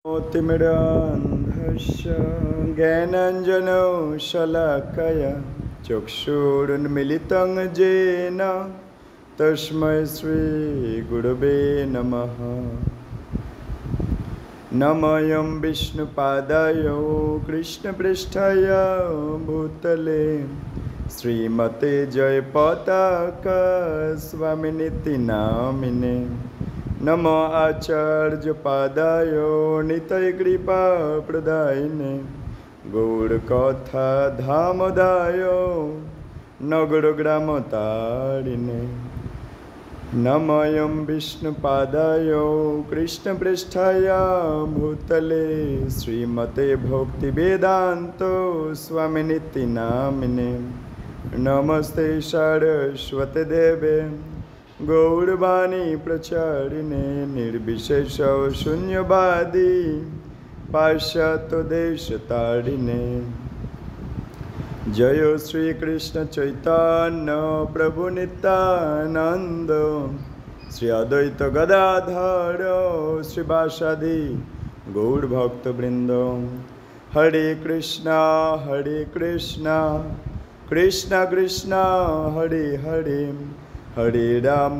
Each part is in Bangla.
तिमिरान्धस्य ज्ञानाञ्जनो शलाकया चक्षुरुन्मिलितं येन तस्मै श्रीगुरवे नमः। नमोऽयं विष्णुपादाय कृष्णपृष्ठाय भूतले श्रीमते जयपताका स्वामिनिति नामिने। नमो आचार्यपादाय नितयकृपाप्रदायिने गौरकथा धामदाय नगरग्रामतारिणे। नमोऽयं विष्णुपादाय कृष्णपृष्ठाय भूतले श्रीमते भक्तिवेदान्त स्वामिनिति नामिने। नमस्ते सारस्वते देवे गौरवाणी प्रचारिणे निर्विशेष शून्यवादी पाश्चात्यदेशतारिणे। जय श्री कृष्ण चैतन्य प्रभु नित्यानंद श्री अद्वैत गदाधर श्रीवासादि गौरभक्तवृंद। हरे कृष्णा कृष्णा कृष्णा हरे हरे, हरे राम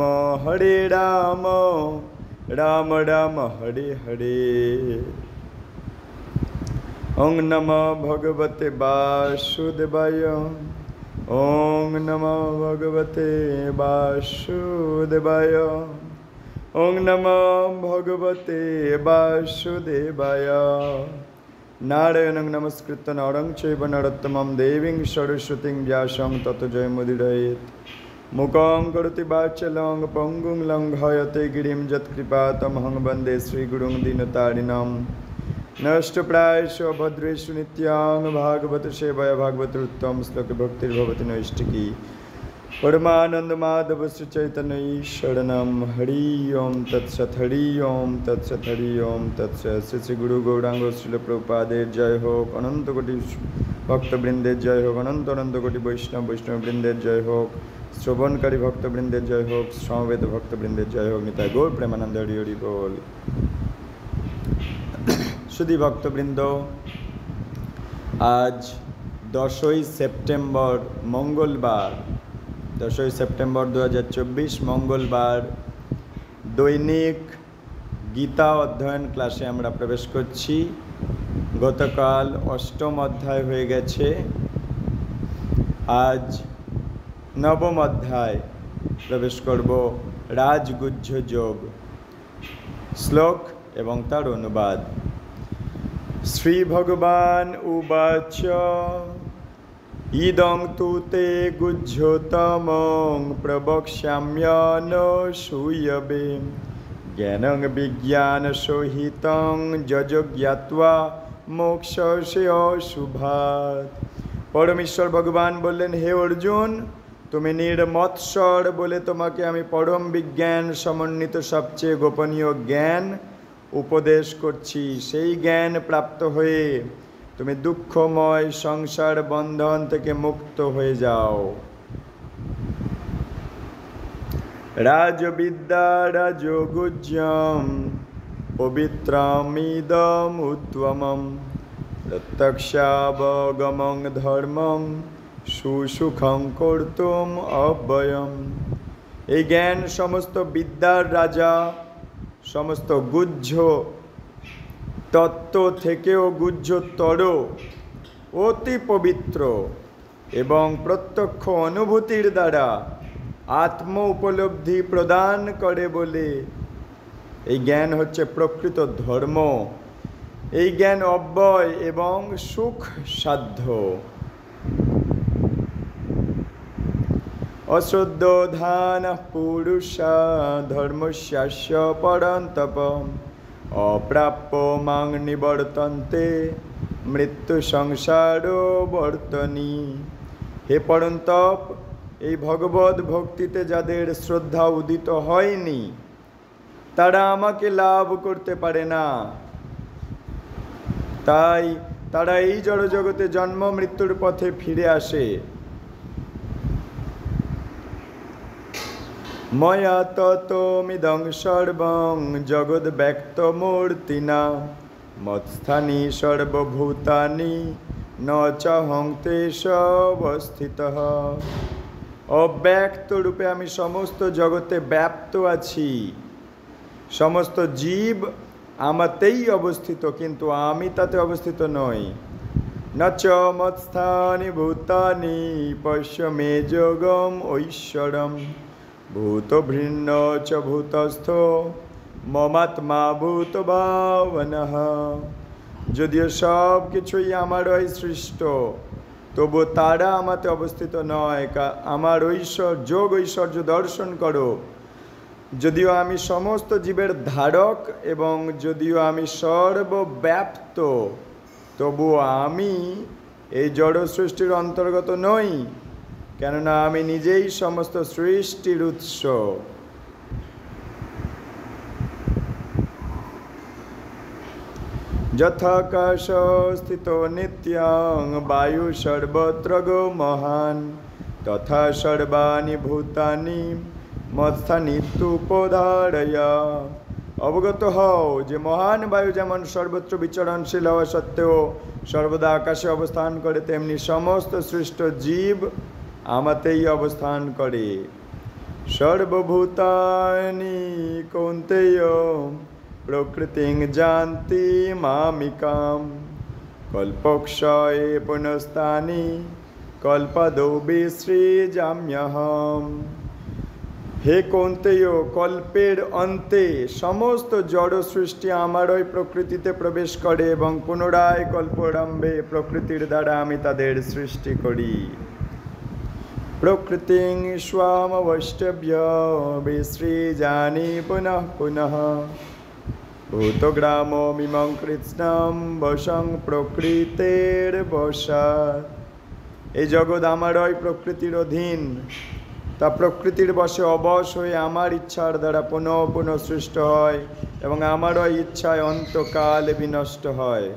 राम राम हरे हरे। ओं नमो भगवते वासुदेवाय, ओं नमो भगवते वासुदेवाय, ओं नमो भगवते वासुदेवाय। नारायणं नमस्कृत्य नरं चैव नरोत्तमं देवीं सरस्वतीं व्यासं ततो जयमुदीरयेत्। मूकं करोति वाचालं पङ्गुं लङ्घयते गिरिं यत्कृपातमहं वन्दे श्रीगुरुं दीनतारिणम्। नष्टप्रायेषु भद्रेषु नित्यां भागवत सेवया भागवतोत्तम श्लोक भक्तिर्भवति नैष्टिकी। परमानन्दमाधव श्री चैतन्य शरणं। हरि ओं तत्सत्, हरि ओं तत्सत्, हरि ओं तत्सत्। श्री श्री गुरु गौरांग श्रील प्रभुपादे जय हो। अनंत कोटि भक्तवृंदे जय हो। अनंत अनंत कोटि वैष्णववृंदे जय हो। श्रवणकारी भक्तवृंदे जय हो। समवेत भक्तवृंदे जय हो। निताय गौर प्रेमानंद हरि हरि बोल। सुधी भक्तवृंद, आज 10 सेप्टेम्बर मंगलवार, 10 सेप्टेम्बर 2024 मंगलवार दैनिक गीता अध्ययन क्लासे आमरा प्रवेश करছি। गतकाल अष्टम अध्याय हो गेছে, आज नवम अध्याय प्रवेश करब। राजगुज्य योग श्लोक एवं तार अनुवाद। श्री भगवान उवाच इदं तु ते गुह्यतमं प्रवक्ष्याम्यनसूयवे ज्ञानं विज्ञानसहितं यज्ञात्वा मोक्षस्य शुभात्। परमेश्वर भगवान बोलें, हे अर्जुन, तुम्हें निर्मत्सर बोले तुम्हें आमी परम विज्ञान समन्वित सबचेये गोपनीय ज्ञान उपदेश करছি। সেই জ্ঞান প্রাপ্ত হয়ে তুমি দুঃখময় সংসার বন্ধন থেকে মুক্ত হয়ে যাও। রাজবিদ্যা রাজগুজ্যম পবিত্রমিদম উত্তমম প্রত্যক্ষাবগমং ধর্মং সুসুখং কর্তুম অব্যয়ম। এই জ্ঞান সমস্ত বিদ্যার রাজা, समस्त गुह्य तत्व থেকেও গুহ্যতর, অতি পবিত্র এবং প্রত্যক্ষ অনুভূতির দ্বারা আত্ম উপলব্ধি প্রদান করে বলে এই জ্ঞান হচ্ছে প্রকৃত ধর্ম। এই জ্ঞান অব্যয় এবং সুখ সাধ্য। अश्रद्धोधान पुरुषा धर्मस्यास्य परन्तप अप्राप्यो मां निवर्तन्ते मृत्यु संसारो वर्तनी। हे परन्तप, এই ভগবত ভক্তিতে যাদের শ্রদ্ধা উদিত হয়নি তারা আমাকে লাভ করতে পারে না। তাই তারা এই জড়জগতে জন্ম মৃত্যুর পথে ফিরে আসে। मया ततोमिदं सर्वं जगद्व्यक्तमूर्तिना মৎস্থানি সর্বভূতানি ন চাহং তেষবস্থিতঃ। অব্যক্ত রূপে আমি সমস্ত জগতে ব্যাপ্ত আছি, সমস্ত জীব আমাতেই অবস্থিত, কিন্তু আমি তাতে অবস্থিত নই। ন চ মৎস্থানি ভূতানি পশ্য মে যোগম ঐশ্বরম ভূত ভিন্ন চ ভূতস্থ মমাত্মা ভূত ভাবনঃ। যদিও সব কিছুই আমারই সৃষ্ট, তবু তারা আমাতে অবস্থিত নয়। আমার যোগ ঐশ্বর্য দর্শন করো। যদিও আমি সমস্ত জীবের ধারক এবং যদিও আমি সর্বব্যাপ্ত, তবু আমি এই জড় সৃষ্টির অন্তর্গত নই, কেননা আমি নিজেই সমস্ত সৃষ্টির উৎস। যথাকাশ স্থিত নিত্যং বায়ু সর্বত্র গো মহান তথা সর্বাণি ভূতানি মৎস্থানিত্যুপধারয়া। অবগত হও যে মহান বায়ু যেমন সর্বত্র বিচরণশীল হওয়া সত্ত্বেও সর্বদা আকাশে অবস্থান করে, তেমনি সমস্ত সৃষ্ট জীব আমাতেই অবস্থান করে। সর্বভূতানি কৌন্তেয় প্রকৃতিং জানতি মামিকাম কল্পক্ষয়ে পুনস্তানি কল্পাদৌ বিসৃজাম্যহম। হে কৌন্তেয়, কল্পের অন্তে সমস্ত জড় সৃষ্টি আমারই প্রকৃতিতে প্রবেশ করে এবং পুনরায় কল্পারম্ভে প্রকৃতির দ্বারা আমি তাদের সৃষ্টি করি। প্রকৃতিং স্বামবষ্টভ্য বিসৃজানি পুনঃ পুনঃ ভূতগ্রামমিমং কৃষ্ণম বশং প্রকৃতের বশাৎ। এই জগৎ আমারই প্রকৃতির অধীন, তা প্রকৃতির বশে অবশ হয়ে আমার ইচ্ছার দ্বারা পুনঃ পুনঃ সৃষ্ট হয় এবং আমারই ইচ্ছায় অন্তকালে বিনষ্ট হয়।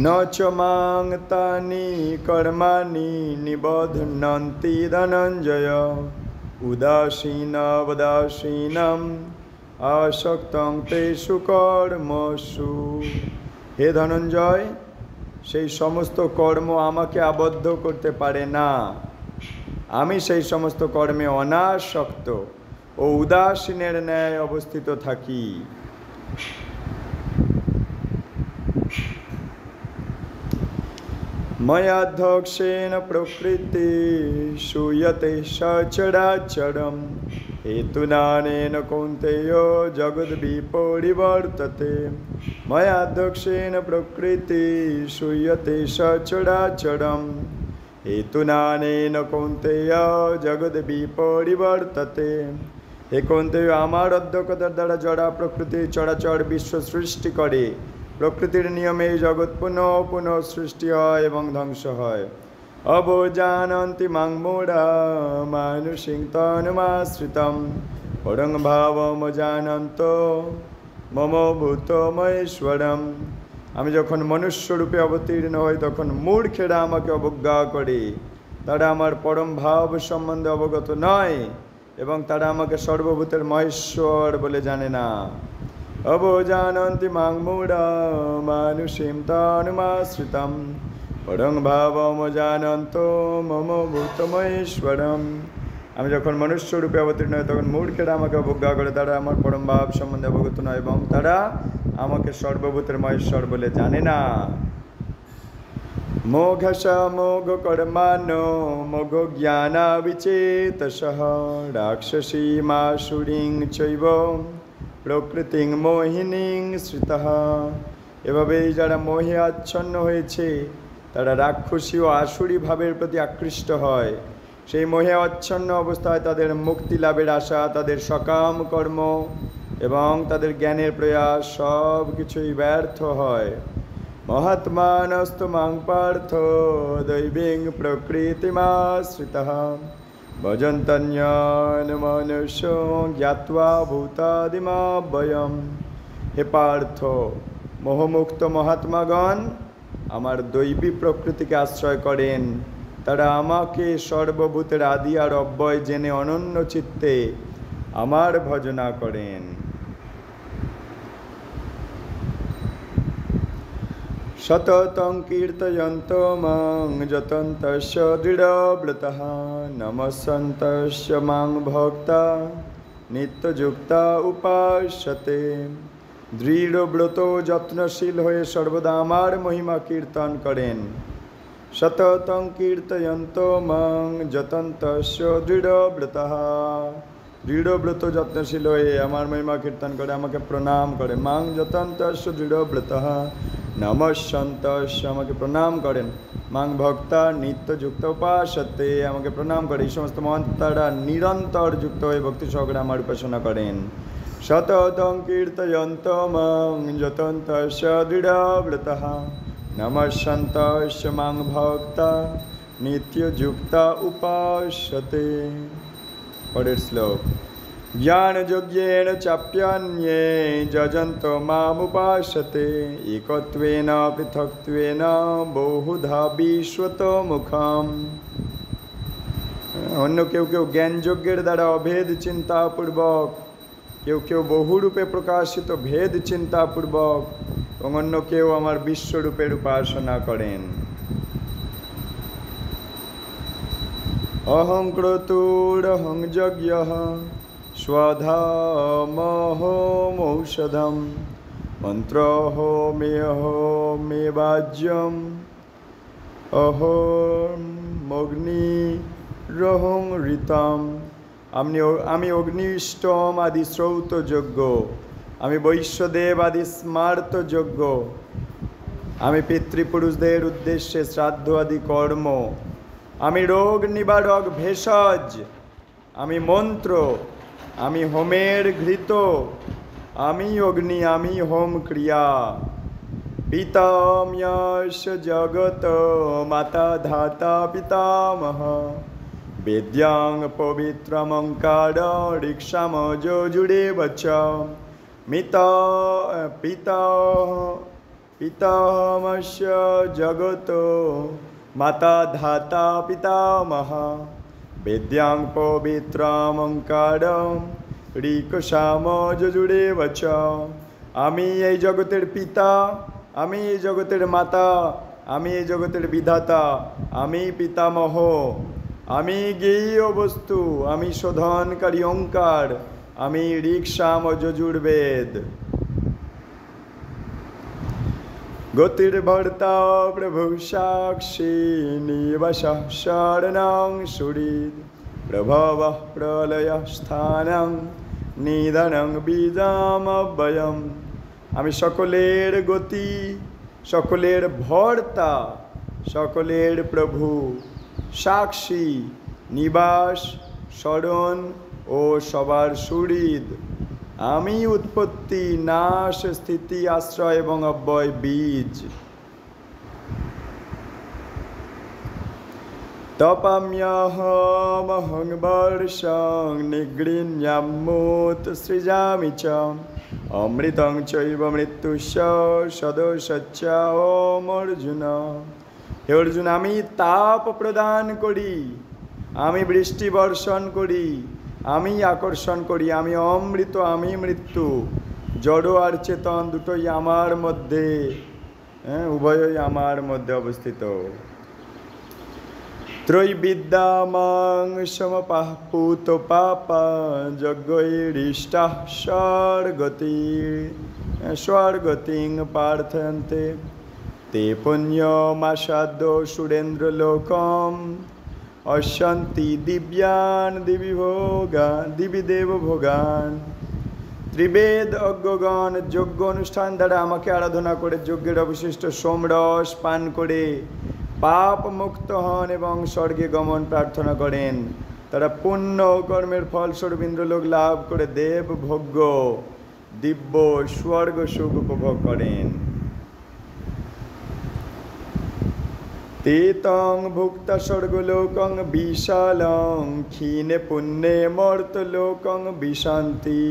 ন চ মাং তানি কর্মাণি নিবধ্নন্তি ধনঞ্জয় উদাসীনবদাসীনম আসক্তং তেষু কর্মসু। হে ধনঞ্জয়, সেই সমস্ত কর্ম আমাকে আবদ্ধ করতে পারে না। আমি সেই সমস্ত কর্মে অনাসক্ত ও উদাসীনের ন্যায় অবস্থিত থাকি। ময়াধ্যক্ষেণ প্রকৃতি শ্রূয়তে সচরাচরম হেতুনানেন কৌন্তেয় জগদ্বিপরিবর্ততে। ময়াধ্যক্ষেণ প্রকৃতি শ্রূয়তে সচরাচরম হেতুনানেন কৌন্তেয় জগদ্বিপরিবর্ততে। হে কৌন্তেয়, আমার অধ্যক্ষতার দ্বারা জড়া প্রকৃতি চরাচর বিশ্ব সৃষ্টি করে। প্রকৃতির নিয়মে এই জগৎ পুনঃ পুনঃ সৃষ্টি হয় এবং ধ্বংস হয়। অবজানন্তি মাং মূঢ়া মানুষিং তনুমাশ্রিতম পরং ভাবম জানন্ত মম ভূতমৈশ্বরম। আমি যখন মনুষ্যরূপে অবতীর্ণ হই, তখন মূর্খেরা আমাকে অবজ্ঞা করে। তারা আমার পরম ভাব সম্বন্ধে অবগত নয় এবং তারা আমাকে সর্বভূতের মহেশ্বর বলে জানে না। অবজানন্তি মাং মূঢ়া মানুষিং তনুমাশ্রিতম পরং ভাবম জানন্ত মম ভূতমৈশ্বরম। আমি যখন মনুষ্যরূপে অবতীর্ণ হই, তখন মূর্খেরা আমাকে অবজ্ঞা করে। তারা আমার পরম ভাব সম্বন্ধে অবগত নয় এবং তারা আমাকে সর্বভূতের মহেশ্বর বলে জানে না। মোঘশা মোঘ কর্মাণো মোঘ জ্ঞানাবিচেতসঃ রাক্ষসী মাসুরিং চৈব প্রকৃতিং মোহিনীং শ্রিতঃ। এভাবেই যারা মোহে আচ্ছন্ন হয়েছে, তারা রাক্ষসী ও আসুরি ভাবের প্রতি আকৃষ্ট হয়। সেই মোহে আচ্ছন্ন অবস্থায় তাদের মুক্তি লাভের আশা, তাদের সকাম কর্ম এবং তাদের জ্ঞানের প্রয়াস সব কিছুই ব্যর্থ হয়। মহাত্মানস্তু মাং পার্থ দৈবীং প্রকৃতিমাশ্রিতঃ ভজন্তন্যান মনুষ্য জ্ঞাত্বা ভূতাদিমাব্যয়ম। হে পার্থ, মোহমুক্ত মহাত্মাগণ আমার দৈবী প্রকৃতিকে আশ্রয় করেন। তারা আমাকে সর্বভূতের আদি আর অব্যয় জেনে অনন্য চিত্তে আমার ভজনা করেন। সততং কীর্তয়ন্ত মাং যতন্তস্য দৃঢ়ব্রতঃ নমস্যন্তস্য মাং ভক্তা নিত্যযুক্তা উপাস্যতে। দৃঢ়ব্রত যত্নশীল হয়ে সর্বদা আমার মহিমা কীর্তন করেন। সততং কীর্তয়ন্ত মাং যতন্তস্য দৃঢ়ব্রতঃ, দৃঢ়ব্রত যত্নশীল হয়ে আমার মহিমা কীর্তন করে আমাকে প্রণাম করে। মাং যতন্তস্য দৃঢ়ব্রতঃ নমস্যন্তস্য আমাকে প্রণাম করেন। মাং ভক্তা নিত্যযুক্ত উপাসতে আমাকে প্রণাম করে। এই সমস্ত মহাত্মারা নিরন্তর যুক্ত হয়ে ভক্তি সহকারে আমার উপাসনা করেন। সততং কীর্তয়ন্ত মাং যতন্তস্য দৃঢ়ব্রতঃ নমস্যন্তস্য মাং ভক্তা নিত্যযুক্তা উপাসতে। পরের শ্লোক। জ্ঞানযোগ্যেন চাপ্যান্যে যজন্ত মামুপাসতে একত্বেন পৃথক্ত্বেন বহুধা বিশ্বতোমুখম। অন্য কেউ কেউ জ্ঞানযজ্ঞের দ্বারা অভেদ চিন্তাপূর্বক, কেউ কেউ বহুরূপে প্রকাশিত ভেদ চিন্তাপূর্বক, এবং অন্য কেউ আমার বিশ্বরূপের উপাসনা করেন। অহং ক্রতুরহং যজ্ঞঃ স্বধামহমৌষধম মন্ত্রহোমেহমেবাজ্যম অহমগ্নিরহং ঋতম। আমি অগ্নিষ্টম আদি শ্রৌত যজ্ঞ, আমি বৈশ্যদেব আদি স্মার্ত যজ্ঞ, আমি পিতৃপুরুষদের উদ্দেশ্যে শ্রাদ্ধ আদি কর্ম, আমি রোগ নিবারক ভেষজ, আমি মন্ত্র, আমি হোমের ঘৃত, আমি অগ্নি, আমি হোম ক্রিয়া। পিতাময়স্য জগত মাতা ধাতা পিতামহ বেদ্যাং পবিত্রমঙ্কার ঋক্ষাম যজুড়ে বচ পিতামস্য জগত মাতা ধাতা পিতামহ বেদ্যাং পবিত্রমঙ্কার ঋক্ষাম যজুড়ে বচ। আমি এই জগতের পিতা, আমি এই জগতের মাতা, আমি এই জগতের বিধাতা, আমি পিতামহ, আমি জ্ঞেয় বস্তু, আমি শোধনকারী ওঙ্কার, আমি ঋক্সাম যজুর্বেদ। গতির্ভর্তা প্রভু সাক্ষী নিবাসঃ শরণং সুহৃদ প্রভবঃ প্রলয়স্থানং নিধনং বীজামব্যয়ম। আমি সকলের গতি, সকলের ভর্তা, সকলের প্রভু, সাক্ষী, নিবাস, শরণ ও সবার সুহৃদ। আমি উৎপত্তি, নাশ, স্থিতি, আশ্রয় এবং অব্যয় বীজ। তপাম্যহমহং বর্ষং নিগৃহ্যাম্যুত সৃজামি চ অমৃতং চৈব মৃত্যুস্য সদোষচ্চ ওম অর্জুন। হে অর্জুন, আমি তাপ প্রদান করি, আমি বৃষ্টি বর্ষণ করি, আমি আকর্ষণ করি, আমি অমৃত, আমি মৃত্যু। জড় আর চেতন দুটোই আমার মধ্যে, উভয়ই আমার মধ্যে অবস্থিত। ত্রৈবিদ্যা মাং সমপাঃ পূত পাপা যজ্ঞৈরিষ্টাঃ স্বর্গতিং প্রার্থয়ন্তে তে পুণ্যমাসাদ্য সুরেন্দ্রলোকম অশান্তি দিব্যান দিবি দেব ভোগান। ত্রিবেদ অজ্ঞগণ যজ্ঞ অনুষ্ঠান দ্বারা আমাকে আরাধনা করে যজ্ঞের অবশিষ্ট সোমরস পান করে পাপ মুক্ত হন এবং স্বর্গে গমন প্রার্থনা করেন। তারা পুণ্য কর্মের ফলস্বরূপ ইন্দ্রলোক লাভ করে দেব ভোগ্য দিব্য স্বর্গ সুখ উপভোগ করেন। তেতং ভুক্ত স্বর্গলোকং বিশালং ক্ষীণে পুণ্যে মর্তলোকং বিশান্তি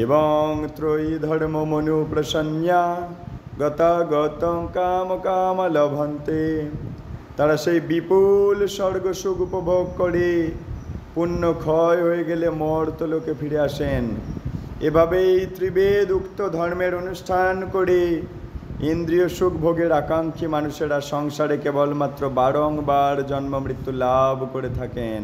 এবং ত্রয়ী ধর্ম মনু প্রসন্যা গতাগতং কাম কাম লভন্তে। তারা সেই বিপুল স্বর্গ সুখ উপভোগ করে পুণ্য ক্ষয় হয়ে গেলে মর্তলোকে ফিরে আসেন। এভাবেই ত্রিবেদ উক্ত ধর্মের অনুষ্ঠান করে ইন্দ্রিয় সুখ ভোগের আকাঙ্ক্ষী মানুষেরা সংসারে কেবলমাত্র বারংবার জন্ম মৃত্যু লাভ করে থাকেন।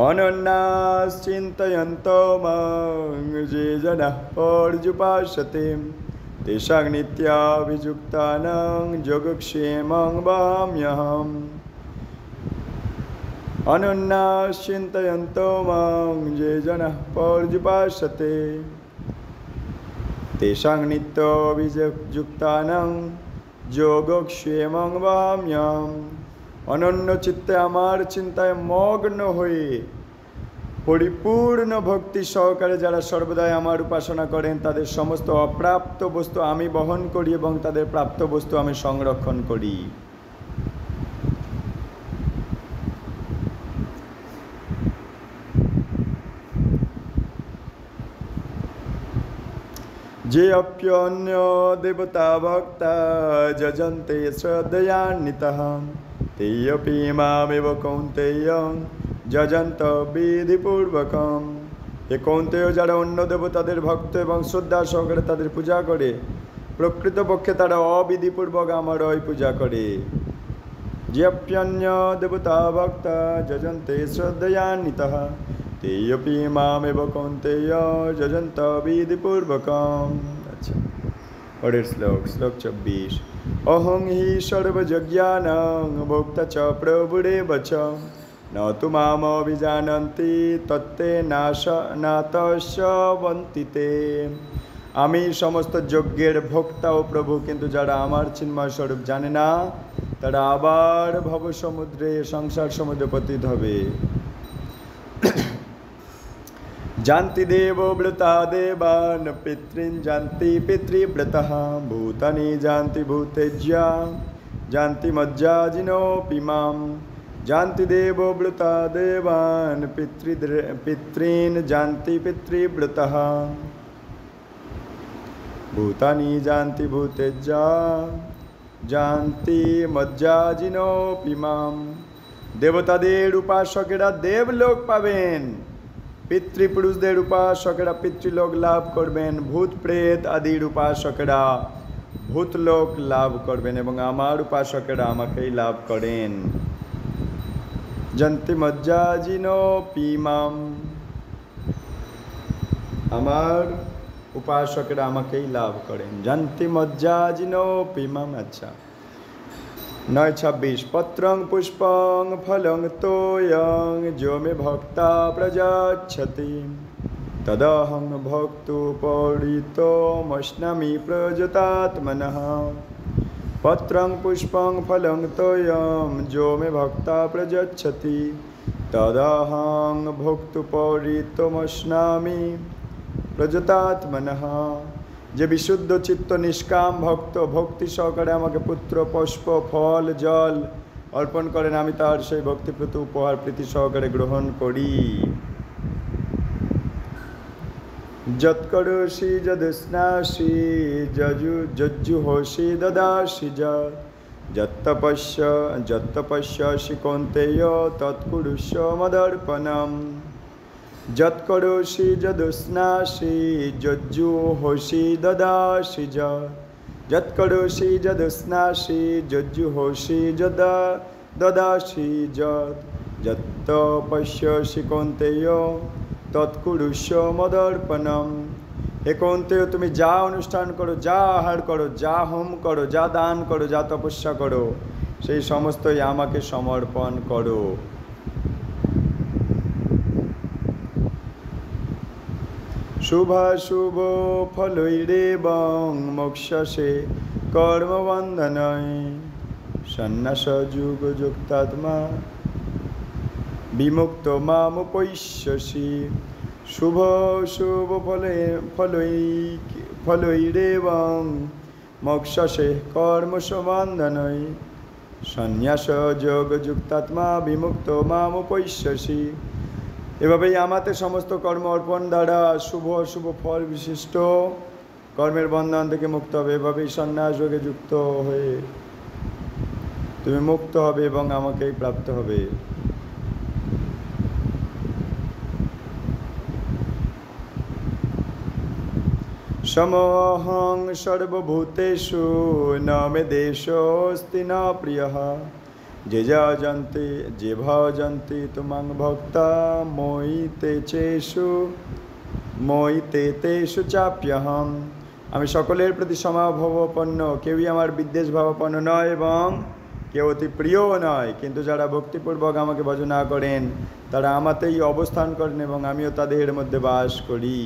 অনন্যাস চিন্তয়ন্তো মাং যে জনঃ পর্যুপাসতে তেষাং নিত্যাভিযুক্তানাং যোগক্ষেমং বহাম্যহম। অনন্যাস চিন্তয়ন্তো মাং যে জনঃ পর্যুপাসতে তেষাং নিত্যাভিযুক্তানাং যোগক্ষেমং বহাম্যহম। অনন্য চিত্তে আমার চিন্তায় মগ্ন হয়ে পরিপূর্ণ ভক্তি সহকারে যারা সর্বদাই আমার উপাসনা করেন তাদের সমস্ত অপ্রাপ্ত বস্তু আমি বহন করি এবং তাদের প্রাপ্ত বস্তু আমি সংরক্ষণ করি। যে অপ্যন্য দেবতা ভক্তা যজন্তে শ্রদ্ধয়ান্বিতঃ তেয়পি মামেব কৌন্তেয় যজন্ত বিধিপূর্বকম। এ কৌন্তেয় যারা অন্য দেবতাদের ভক্ত এবং শ্রদ্ধা সহকারে তাদের পূজা করে, প্রকৃতপক্ষে তারা অবিধিপূর্বক আমারই পূজা করে। যে অপ্যন্য দেবতা ভক্তা যজন্তে শ্রদ্ধয়ান্বিতঃ তেয়পি মামেব কৌন্তেয় যজন্ত বিধিপূর্বকম। আচ্ছা, পরের শ্লোক, শ্লোক 24। অহং হি সর্বযজ্ঞানাং ভোক্তা চ প্রভুরেব চ ন তু মাম অভিজানন্তি তত্তে নাতস্যবন্তি তে। আমি সমস্ত যজ্ঞের ভোক্তা ও প্রভু, কিন্তু যারা আমার চিন্ময় স্বরূপ জানে না তারা আবার ভবসমুদ্রে সংসার সমুদ্রে পতিত হবে। জানতি দেবব্রতা দেবান পিতৃন জানতি পিতৃব্রতঃ ভূতানি জানতি ভূতেজ্যা জানতি মজ্জাজিনোপি মাম। জানতি দেবব্রতা দেবান পিতৃন জানতি পিতৃব্রতঃ ভূতানি জানতি ভূতেজ্যা জানতি মজ্জাজিনোপি মাম। দেবতাদের উপাসকেরা দেবলোক পাবেন, পিতৃপুরুষদের উপাসকেরা পিতৃলোক লাভ করবেন, ভূত প্রেত আদির উপাসকেরা ভূতলোক লাভ করবেন এবং আমার উপাসকেরা আমাকেই লাভ করেন। জানতি মজ্জাজিনোপি মাম, আমার উপাসকেরা আমাকেই লাভ করেন। জানতি মজ্জাজিনোপি মাম। আচ্ছা, 9:26। পত্রং পুষ্পং ফলং তোয়ং যো মে ভক্তা প্রযাচ্ছতি তদহং ভক্তোপরিতমস্নামি প্রযতাত্মনঃ। পত্রং পুষ্পং ফলং তোয়ং যো মে ভক্তা প্রযাচ্ছতি তদহং ভক্তোপরিতমস্নামি প্রযতাত্মনঃ। যে বিশুদ্ধ চিত্ত নিষ্কাম ভক্ত ভক্তি সহকারে আমাকে পুত্র পুষ্প ফল জল অর্পণ করেন, আমি তার সেই ভক্তিপ্রত উপহার প্রীতি সহকারে গ্রহণ করি। যৎকরোষি যদস্নাসি যজ্জুহোষি দদাসি যত্তপস্যসি কৌন্তেয় তৎকুরুষ্য মদর্পণম। যৎকরোষি যদস্নাসি যজ্জুহোষি দদাসি যৎকরোষি যদস্নাসি যজ্জুহোষি দদাসি যত্তপস্যসি কৌন্তেয় তৎকুরুষ্য মদর্পণম। হে কৌন্তেয়, তুমি যা অনুষ্ঠান করো, যা আহার করো, যা হোম করো, যা দান করো, যা তপস্যা করো, সেই সমস্তই আমাকে সমর্পণ করো। শুভাশুভ ফলৈরেবং মোক্ষসে কর্মবন্ধনয় সন্ন্যাস যুগযুক্তাত্মা বিমুক্ত মামুপৈষ্যসি। শুভ শুভ ফলৈরেবং মোক্ষসে কর্মসবন্ধনয় সন্ন্যাস যোগযুক্তাত্মা বিমুক্ত মামুপৈষ্যসি। এভাবেই আমাতে সমস্ত কর্ম অর্পণ দ্বারা শুভ অশুভ ফল বিশিষ্ট কর্মের বন্ধন থেকে মুক্ত হবে। এভাবেই সন্ন্যাস যোগে যুক্ত হয়ে তুমি মুক্ত হবে এবং আমাকেই প্রাপ্ত হবে। समोऽहं सर्वभूतेषु न मे देशोऽस्ति न प्रियः जे भजन्ति तु मां भक्ता मोहिते तेषु चाप्यहम। আমি সকলের প্রতি সমভাবাপন্ন, কেউই আমার বিদ্বেষ ভাবাপন্ন নয় এবং কেউ অতি প্রিয়ও নয়, কিন্তু যারা ভক্তিপূর্বক আমাকে ভজনা করেন তারা আমাতেই অবস্থান করেন এবং আমিও তাদের মধ্যে বাস করি।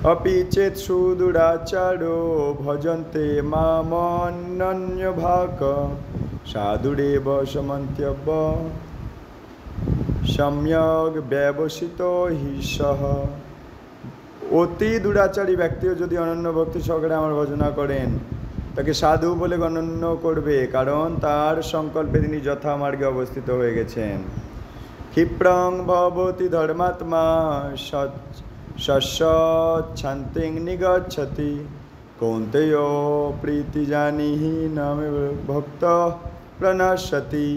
अपि चेत् सुदुराचारो भजन्ते मामनन्यभाक् साधुरेव समन्त्यव्य सम्यक् व्यवसितो हि सः। অতি দুরাচারী ব্যক্তিও যদি অনন্য ভক্তি সহকারে আমার ভজনা করেন তাকে সাধু বলে গণ্য করবে, কারণ তার সংকল্পে তিনি যথা মার্গে অবস্থিত হয়ে গেছেন। ক্ষিপ্রং ভবতি ধর্মাত্মা শান্তিং নিগচ্ছতি কৌন্তেয় প্রীতিজানিহি নামে ভক্ত প্রণশ্যতি।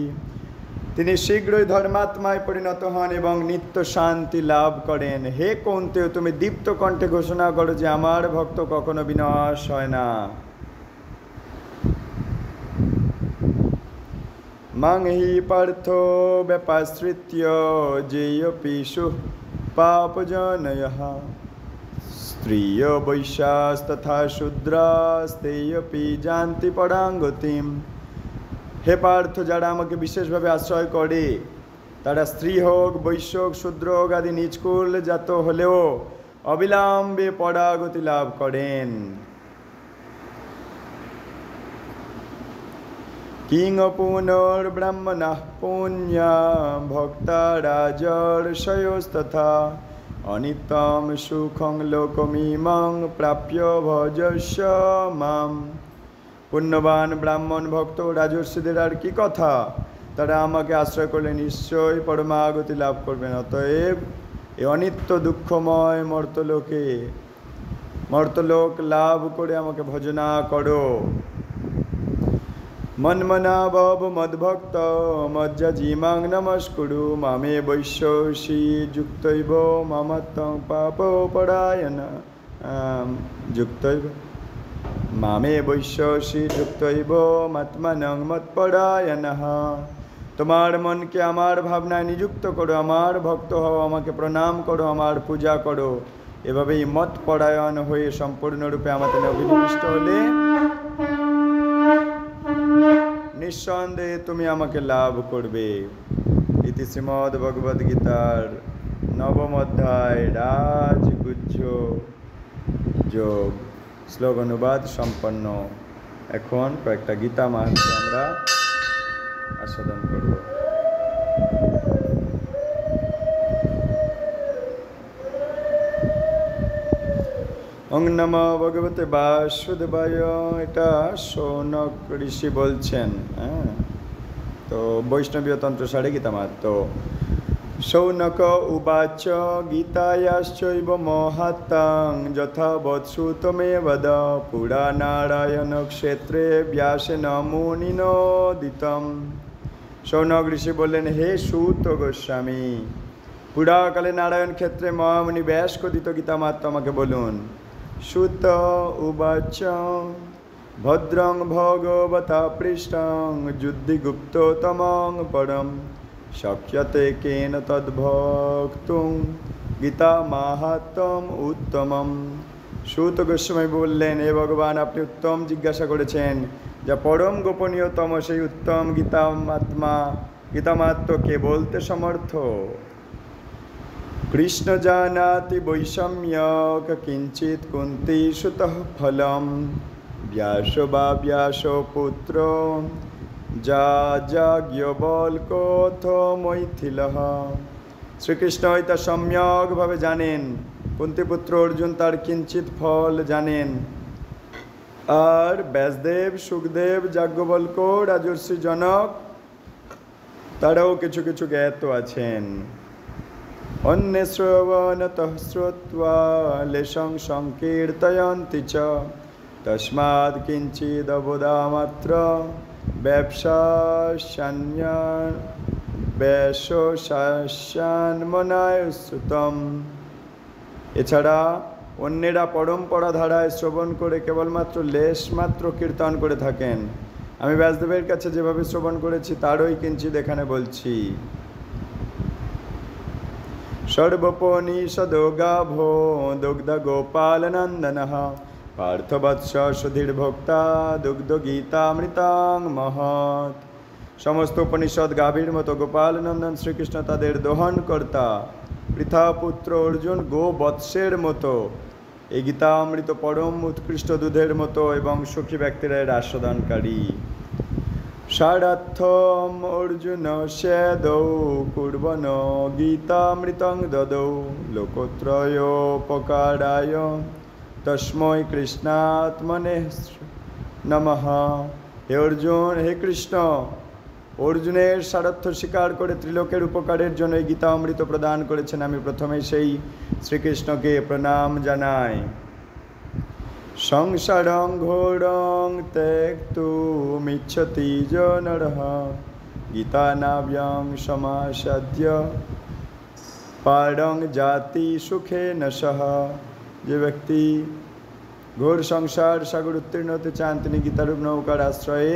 তিনি শীঘ্রই ধর্মাত্মায় পরিণত হন এবং নিত্য শান্তি লাভ করেন। হে কৌন্তেয়, তুমি দীপ্ত কণ্ঠে ঘোষণা করো যে আমার ভক্ত কখনো বিনাশ হয় না। মাং হি পার্থ ব্যপাশ্রিত্য যেয়পিষু পাপজনয়ঃ স্ত্রিয় বৈশ্যাস্তথা শূদ্রাস্তেয়পি জানতি পরাঙ্গতিম। হে পার্থ, যারা আমাকে বিশেষভাবে আশ্রয় করে তারা স্ত্রী হোক, বৈশ্য হোক, শূদ্র হোক আদি নিচকুল জাত হলেও অবিলম্বে পরাগতি লাভ করেন। কিং পুনর্ব্রহ্মণঃ পুণ্যা ভক্তা রাজর্ষয়োস্তথা অনিত্যং সুখং লোকমিমং প্রাপ্য ভজস্য মাম। পুণ্যবান ব্রাহ্মণ, ভক্ত, রাজর্ষিদের আর কি কথা, তারা আমাকে আশ্রয় করলে নিশ্চয়ই পরমাগতি লাভ করবেন। অতএব এই অনিত্য দুঃখময় মর্তলোক লাভ করে আমাকে ভজনা করো। মন্মনা ভব মদ্ভক্ত মজ্জাজিমাং নমস্কুরু মামে বৈশ্যসি যুক্তৈব মমত্বং পাপপরায়ণ যুক্তৈব মামে বৈশ্যসি যুক্তৈব মৎমনং মৎপরায়ণঃ। তোমার মনকে আমার ভাবনায় নিযুক্ত করো, আমার ভক্ত হও, আমাকে প্রণাম করো, আমার পূজা করো। এভাবেই মৎপরায়ণ হয়ে সম্পূর্ণরূপে আমাকে অভিনিবিষ্ট হলে নিঃসন্দেহে তুমি আমাকে লাভ করবে। ইতি শ্রীমদ্ ভগবদ গীতার নবম অধ্যায় রাজগুহ্য যোগ শ্লোক অনুবাদ সম্পন্ন। এখন কয়েকটা গীতা মাহাত্ম্য আমরা আস্বাদন করব। ওং নমো ভগবতে বাসুদেবায়। এটা শৌনক ঋষি বলছেন। তো বৈষ্ণবীয় তন্ত্র সাড়ে গীতা মাহাত্ম্য। শৌনক উবাচ গীতায়াশ্চৈব মহাত্মাং যথা বৎসুত মে বদ পুরা নারায়ণ ক্ষেত্রে ব্যাসেন মুনিনোদিতম। শৌনক ঋষি বললেন, হে সূত গোস্বামী, পুরাকালে নারায়ণ ক্ষেত্রে মহামুনি ব্যাস কথিত গীতা মাহাত্ম্য আমাকে বলুন। সুত উবাচ ভদ্রং ভগবতা পৃষ্টং যুদ্ধিগুপ্ততমং পরম শক্যতে কেন তদ্ভক্তুং গীতা মাহাত্ম্যম উত্তমম। সুত গোস্বামী বললেন, হে ভগবান, আপনি উত্তম জিজ্ঞাসা করেছেন, যা পরম গোপনীয়তম সেই উত্তম গীতা মাহাত্ম্য কে বলতে সমর্থ। কৃষ্ণ জানাতি বৈষম্যক কিঞ্চিত কুন্তি সুতঃ ফলম ব্যাস বা ব্যাস পুত্র যাজ্ঞবল্ক্যোথ মৈথিলঃ। শ্রীকৃষ্ণ তা সম্যকভাবে জানেন, কুন্তিপুত্র অর্জুন তার কিঞ্চিত ফল জানেন, আর ব্যাসদেব, সুখদেব, যাজ্ঞবল্ক্য, রাজর্ষি জনক তারাও কিছু কিছু জ্ঞাত আছেন। অন্য শ্রবণতঃ শ্রুত্বা লেশং সংকীর্তয়ন্তি চ তস্মাৎ কিঞ্চিদবদামাত্র ব্যবসাস্যান্মনায় শ্রুতম। এছাড়া অন্যেরা পরম্পরা ধারায় শ্রবণ করে কেবলমাত্র লেশ মাত্র কীর্তন করে থাকেন। আমি ব্যাসদেবের কাছে যেভাবে শ্রবণ করেছি তারই কিঞ্চিৎ এখানে বলছি। সর্বোপনিষদো গাভো দুগ্ধ গোপালনন্দনঃ পার্থবৎস সুধীর ভোক্তা দুগ্ধ গীতামৃতাং মহৎ। সমস্ত উপনিষদ গাভীর মতো গোপাল নন্দন শ্রীকৃষ্ণ তাদের দোহন কর্তা। পৃথা পুত্র অর্জুন গো বৎসের মতো। এই গীতামৃত পরম উৎকৃষ্ট দুধের মতো এবং সুখী ব্যক্তিরা এর আস্বাদনকারী। সারার্থম অর্জুন সেদৌ কুর্বন গীতামৃতং দদৌ লোকত্রয়োপকারায় তস্मै কৃষ্ণাত্মনে নমঃ। হে অর্জুন, হে কৃষ্ণ, অর্জুনের সারথ্য স্বীকার করে ত্রিলোকের উপকারের জন্য এই গীতা অমৃত প্রদান করেছেন। আমি প্রথমে সেই শ্রীকৃষ্ণকে প্রণাম জানাই। সংসারং ঘোরং ত্যক্তুমিচ্ছতি যো নরঃ গীতানাভ্যাং সমাসাদ্য পারং জাতি সুখে নশঃ। যে ব্যক্তি ঘোর সংসার সাগর উত্তীর্ণ হতে চান তিনি গীতারূপ নৌকার আশ্রয়ে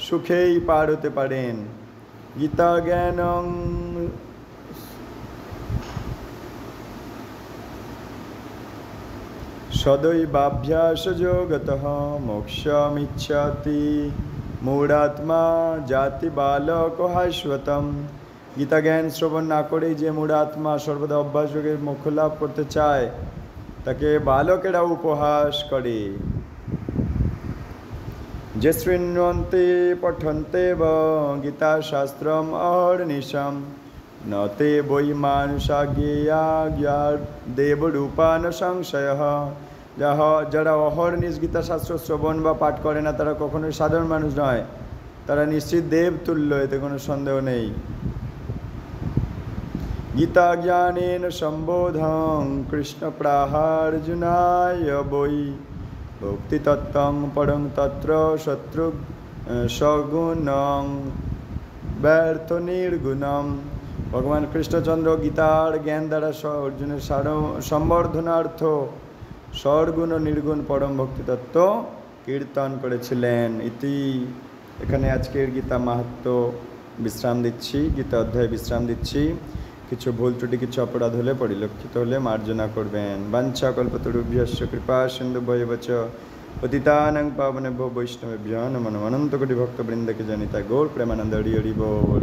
সুখেই পার হতে পারেন। গীতা জ্ঞানং সদৈবাভ্যাসযোগতঃ মোক্ষমিচ্ছতি মূঢ়াত্মা জাতি বালক হাস্বতম। গীতা জ্ঞান শ্রবণ না করেই যে মূঢ়াত্মা সর্বদা অভ্যাস যোগে মোক্ষ লাভ করতে চায় তাকে বালকেরা উপহাস করে। যে শৃণ্বন্তে পঠন্তে ব গীতা শাস্ত্রম অহর্নিশম নতে বৈ মানুষা জ্ঞেয়া দেবরূপান সংশয়। যারা অহর্নিশ গীতা শাস্ত্র শ্রবণ বা পাঠ করে না তারা কখনোই সাধারণ মানুষ নয়, তারা নিশ্চিত দেব তুল্য, এতে কোনো সন্দেহ নেই। গীতা জ্ঞানেন সম্বোধং কৃষ্ণ প্রাহার্জুনায় বৈ ভক্তি তত্ত্বং পরং তত্র শত্রু সগুণং ব্যর্থ নির্গুণম। ভগবান কৃষ্ণচন্দ্র গীতার জ্ঞান দ্বারা অর্জুনের সম্বর্ধনার্থ সর্গুণ ও নির্গুণ পরম ভক্তিতত্ত্ব কীর্তন করেছিলেন। ইতি। এখানে আজকের গীতা মাহাত্ম্য বিশ্রাম দিচ্ছি, গীতা অধ্যায়ে বিশ্রাম দিচ্ছি। কিছু ভুল ত্রুটি কিছু অপরাধ হলে পরিলক্ষিত হলে মার্জনা করবেন। বাঞ্ছা কল্পতরুভ্যশ্চ কৃপা সিন্ধুভ্যেব চ পতিতানাং পাবনেভ্যো বৈষ্ণবেভ্যো নমো নমঃ। অনন্ত কোটি ভক্তবৃন্দকে জানিতা গৌর প্রেমানন্দ হরি হরি বল।